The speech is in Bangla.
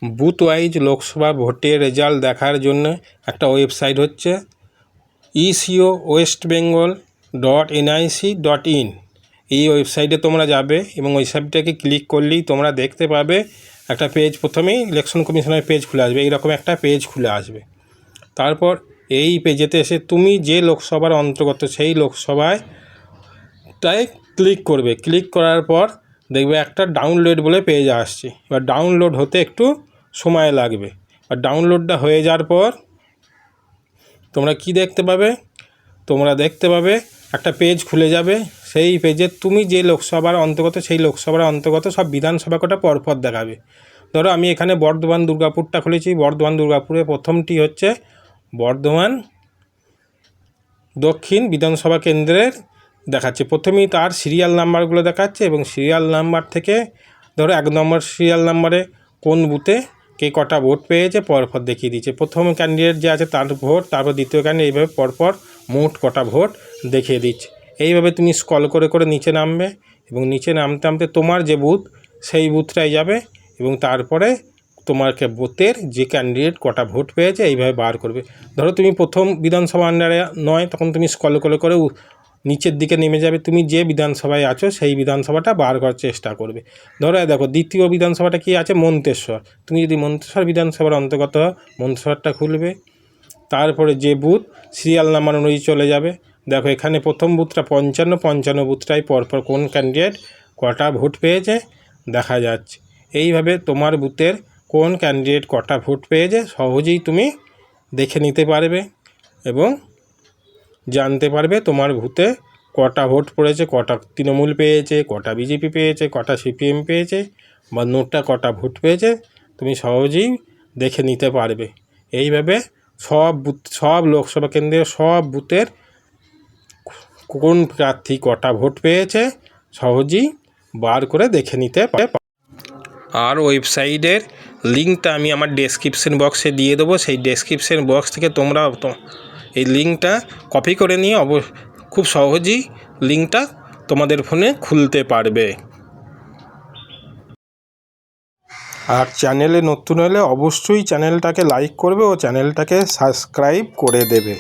বুথ ওয়াইজ লোকসভা ভোটের রেজাল্ট দেখার জন্য একটা ওয়েবসাইট হচ্ছে eco.westbengal.nic.in। এই ওয়েবসাইটে তোমরা যাবে এবং ওয়েবসাইটটাকে ক্লিক করলেই তোমরা দেখতে পাবে একটা পেজ, প্রথমেই ইলেকশন কমিশনের পেজ খুলে আসবে, এইরকম একটা পেজ খুলে আসবে। তারপর এই পেজেতে এসে তুমি যে লোকসভার অন্তর্গত সেই লোকসভাটায় ক্লিক করবে। ক্লিক করার পর দেখবে একটা ডাউনলোড বলে পেজ আসছে। এবার ডাউনলোড হতে একটু সময় লাগবে। আর ডাউনলোডটা হয়ে যাওয়ার পর তোমরা কি দেখতে পাবে? তোমরা দেখতে পাবে একটা পেজ খুলে যাবে। সেই পেজে তুমি যে লোকসভার অন্তর্গত সেই লোকসভার অন্তর্গত সব বিধানসভা কটা পরপর দেখাবে। ধরো আমি এখানে বর্ধমান দুর্গাপুরটা খুলেছি। বর্ধমান দুর্গাপুরে প্রথমটি হচ্ছে বর্ধমান দক্ষিণ বিধানসভা কেন্দ্রের দেখাচ্ছে। প্রথমেই তার সিরিয়াল নাম্বারগুলো দেখাচ্ছে এবং সিরিয়াল নাম্বার থেকে ধরো 1 নম্বর সিরিয়াল নাম্বারে কোন বুথে কে কটা ভোট পেয়েছে পরপর দেখিয়ে দিচ্ছে। প্রথম ক্যান্ডিডেট যে আছে তার ভোট, তারপর দ্বিতীয় ক্যান্ডিডেট, এইভাবে পরপর মোট কটা ভোট দেখিয়ে দিচ্ছে। এইভাবে তুমি স্ক্রল করে করে নিচে নামবে এবং নিচে নামতে নামতে তোমার যে বুথ সেই বুথটায় যাবে এবং তারপরে তোমাকে বুথের যে ক্যান্ডিডেট কটা ভোট পেয়েছে এইভাবে বার করবে। ধরো তুমি প্রথম বিধানসভা আন্ডারে নয়, তখন তুমি স্ক্রল করে করে নিচের দিকে নেমে যাবে, তুমি যে বিধানসভায় আছো সেই বিধানসভাটা বার করার চেষ্টা করবে। ধরো দেখো দ্বিতীয় বিধানসভাটা কি আছে, মন্তেশ্বর। তুমি যদি মন্তেশ্বর বিধানসভার অন্তর্গত মন্তেশ্বরটা খুলবে, তারপরে যে বুথ সিরিয়াল নাম্বার অনুযায়ী চলে যাবে। দেখো এখানে প্রথম বুথটা 55 বুথটাই পরপর কোন ক্যান্ডিডেট কটা ভোট পেয়েছে দেখা যাচ্ছে। এইভাবে তোমার বুথের কোন ক্যান্ডিডেট কটা ভোট পেয়েছে সহজেই তুমি দেখে নিতে পারবে এবং জানতে পারবে তোমার বুথে কটা ভোট পড়েছে, কটা তৃণমূল পেয়েছে, কটা বিজেপি পেয়েছে, কটা সিপিএম পেয়েছে বা নোটা কটা ভোট পেয়েছে তুমি সহজেই দেখে নিতে পারবে। এইভাবে সব লোকসভা কেন্দ্রের সব বুথের কোন প্রার্থী কটা ভোট পেয়েছে সহজেই বার করে দেখে নিতে পারে। আর ওয়েবসাইটের লিঙ্কটা আমি আমার ডেসক্রিপশন বক্সে দিয়ে দেবো। সেই ডেসক্রিপশন বক্স থেকে তোমরা এই লিঙ্কটা কপি করে নিয়ে খুব সহজেই লিঙ্কটা তোমাদের ফোনে খুলতে পারবে। আর চ্যানেলে নতুন হলে অবশ্যই চ্যানেলটাকে লাইক করবে ও চ্যানেলটাকে সাবস্ক্রাইব করে দেবে।